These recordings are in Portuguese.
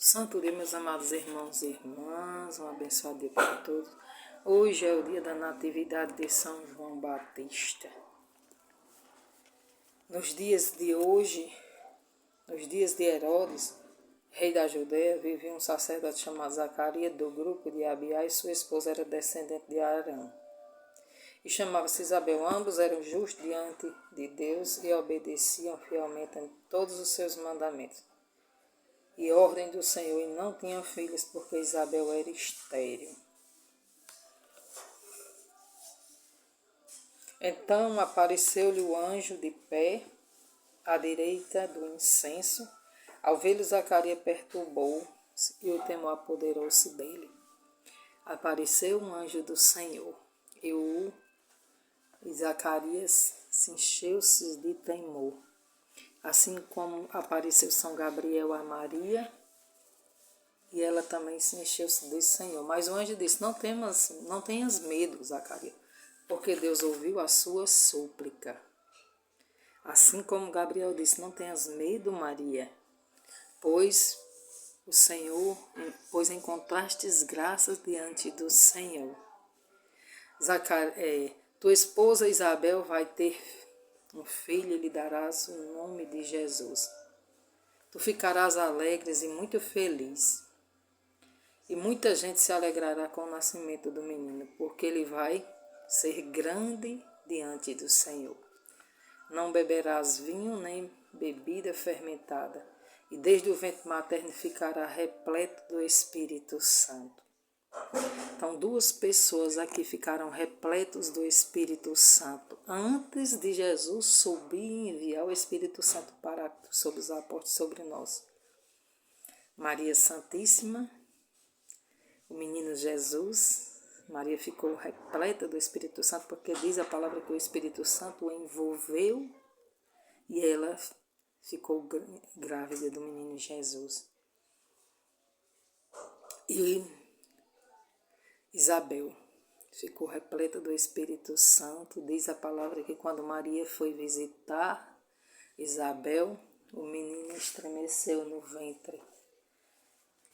Santo dia, meus amados irmãos e irmãs, um abençoado dia para todos. Hoje é o dia da natividade de São João Batista. Nos dias de hoje, nos dias de Herodes, rei da Judeia, vivia um sacerdote chamado Zacarias, do grupo de Abiá, e sua esposa era descendente de Arão. E chamava-se Isabel. Ambos eram justos diante de Deus e obedeciam fielmente a todos os seus mandamentos e ordem do Senhor, e não tinham filhos, porque Isabel era estéril. Então apareceu-lhe o anjo de pé à direita do incenso. Ao vê-lo, Zacarias perturbou-se e o temor apoderou-se dele. Apareceu um anjo do Senhor e Zacarias se encheu-se de temor. Assim como apareceu São Gabriel a Maria, e ela também se encheu-se do Senhor. Mas o anjo disse: não tenhas medo, Zacarias, porque Deus ouviu a sua súplica. Assim como Gabriel disse: não tenhas medo, Maria, pois encontrastes graças diante do Senhor. Tua esposa Isabel vai ter um filho e lhe darás o nome de Jesus. Tu ficarás alegre e muito feliz. E muita gente se alegrará com o nascimento do menino, porque ele vai ser grande diante do Senhor. Não beberás vinho nem bebida fermentada, e desde o ventre materno ficará repleto do Espírito Santo. Então, duas pessoas aqui ficaram repletos do Espírito Santo antes de Jesus subir e enviar o Espírito Santo sobre os apóstolos, sobre nós. Maria Santíssima, o menino Jesus. Maria ficou repleta do Espírito Santo, porque diz a palavra que o Espírito Santo o envolveu e ela ficou grávida do menino Jesus. E Isabel ficou repleta do Espírito Santo. Diz a palavra que quando Maria foi visitar Isabel, o menino estremeceu no ventre,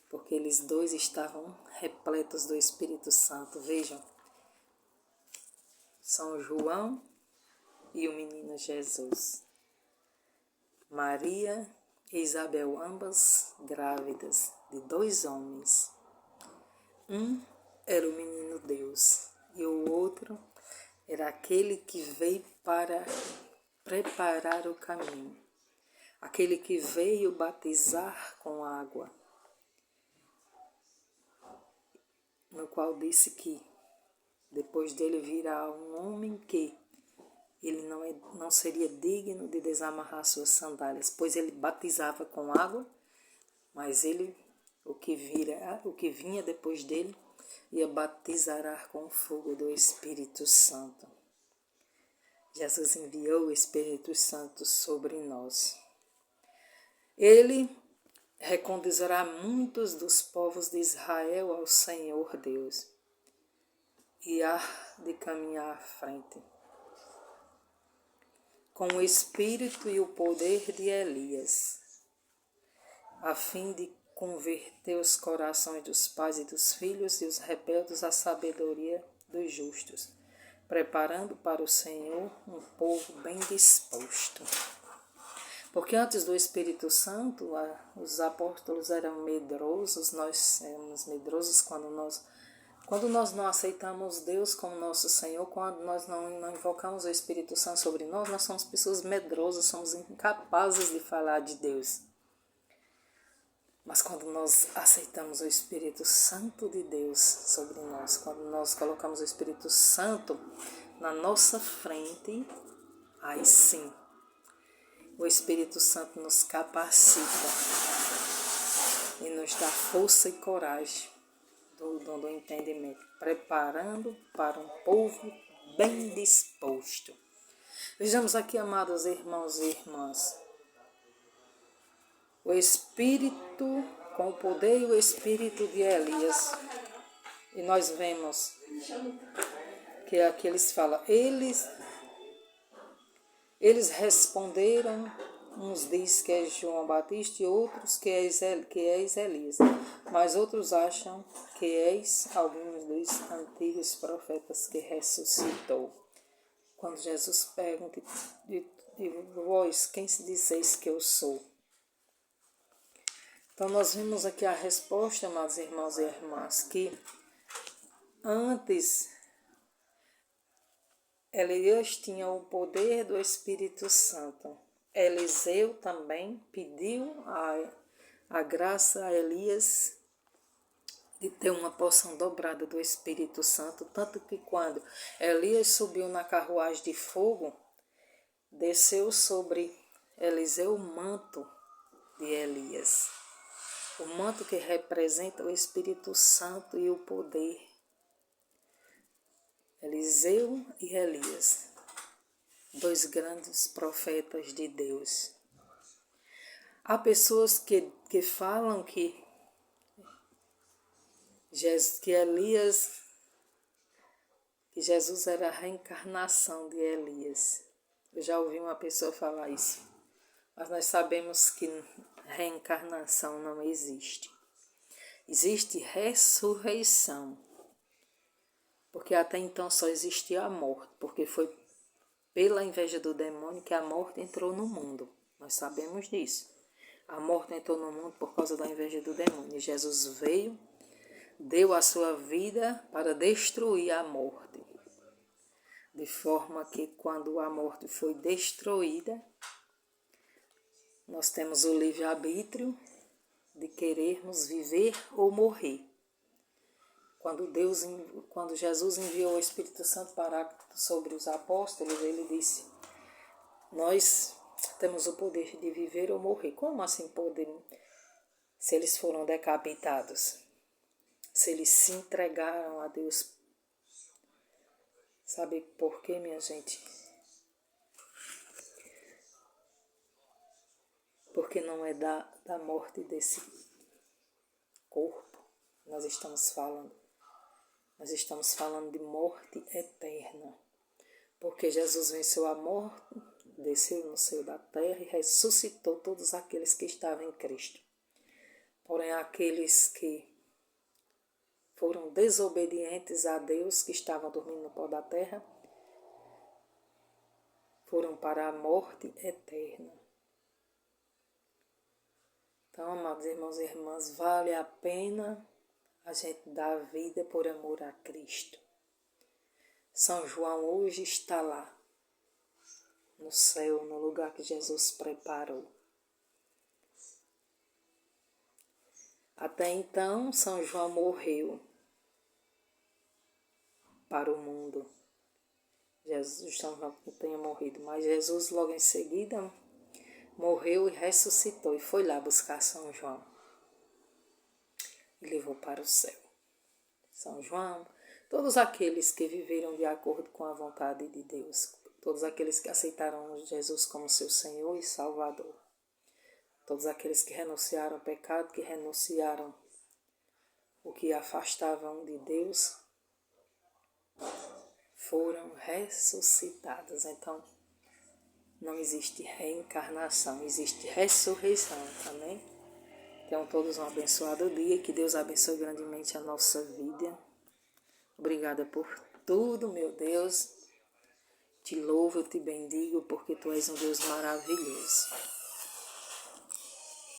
porque eles dois estavam repletos do Espírito Santo. Vejam, São João e o menino Jesus. Maria e Isabel, ambas grávidas de dois homens. Um era o menino Deus e o outro era aquele que veio para preparar o caminho, aquele que veio batizar com água, no qual disse que depois dele virá um homem que ele não seria digno de desamarrar suas sandálias, pois ele batizava com água, mas o que vinha depois dele ia batizar com o fogo do Espírito Santo. Jesus enviou o Espírito Santo sobre nós. Ele reconduzirá muitos dos povos de Israel ao Senhor Deus e há de caminhar à frente com o espírito e o poder de Elias, a fim de converter os corações dos pais e dos filhos e os rebeldes à sabedoria dos justos, preparando para o Senhor um povo bem disposto. Porque antes do Espírito Santo, os apóstolos eram medrosos, nós éramos medrosos quando nós não aceitamos Deus como nosso Senhor, quando nós não invocamos o Espírito Santo sobre nós somos pessoas medrosas, somos incapazes de falar de Deus. Mas quando nós aceitamos o Espírito Santo de Deus sobre nós, quando nós colocamos o Espírito Santo na nossa frente, aí sim, o Espírito Santo nos capacita e nos dá força e coragem do entendimento, preparando para um povo bem disposto. Vejamos aqui, amados irmãos e irmãs, o Espírito, com o poder e o Espírito de Elias. E nós vemos que aqui eles falam, eles responderam Uns diz que é João Batista e outros que és Elias. Mas outros acham que és alguns dos antigos profetas que ressuscitou. Quando Jesus pergunta, de vós, quem se disseis que eu sou? Então nós vimos aqui a resposta, amados irmãos e irmãs, que antes Elias tinha o poder do Espírito Santo. Eliseu também pediu a graça a Elias de ter uma porção dobrada do Espírito Santo, tanto que quando Elias subiu na carruagem de fogo, desceu sobre Eliseu o manto de Elias. O manto que representa o Espírito Santo e o poder. Eliseu e Elias, dois grandes profetas de Deus. Há pessoas que falam que Jesus era a reencarnação de Elias. Eu já ouvi uma pessoa falar isso. Mas nós sabemos que reencarnação não existe. Existe ressurreição. Porque até então só existia a morte. Porque foi pela inveja do demônio que a morte entrou no mundo. Nós sabemos disso. A morte entrou no mundo por causa da inveja do demônio. E Jesus veio, deu a sua vida para destruir a morte. De forma que quando a morte foi destruída, nós temos o livre-arbítrio de querermos viver ou morrer. Quando Jesus enviou o Espírito Santo sobre os apóstolos, ele disse, nós temos o poder de viver ou morrer. Como assim podemos? Se eles foram decapitados, se eles se entregaram a Deus. Sabe por quê, minha gente? Porque não é da morte desse corpo nós estamos falando. Nós estamos falando de morte eterna. Porque Jesus venceu a morte, desceu no seio da terra e ressuscitou todos aqueles que estavam em Cristo. Porém, aqueles que foram desobedientes a Deus, que estavam dormindo no pó da terra, foram para a morte eterna. Então, amados irmãos e irmãs, vale a pena a gente dar a vida por amor a Cristo. São João hoje está lá, no céu, no lugar que Jesus preparou. Até então, São João morreu para o mundo. São João não tenha morrido, mas Jesus logo em seguida morreu e ressuscitou e foi lá buscar São João e levou para o céu. São João, todos aqueles que viveram de acordo com a vontade de Deus, todos aqueles que aceitaram Jesus como seu Senhor e Salvador, todos aqueles que renunciaram ao pecado, que renunciaram o que afastavam de Deus, foram ressuscitados. Então, não existe reencarnação, existe ressurreição, amém? Tenham todos um abençoado dia, que Deus abençoe grandemente a nossa vida. Obrigada por tudo, meu Deus. Te louvo, eu te bendigo, porque Tu és um Deus maravilhoso.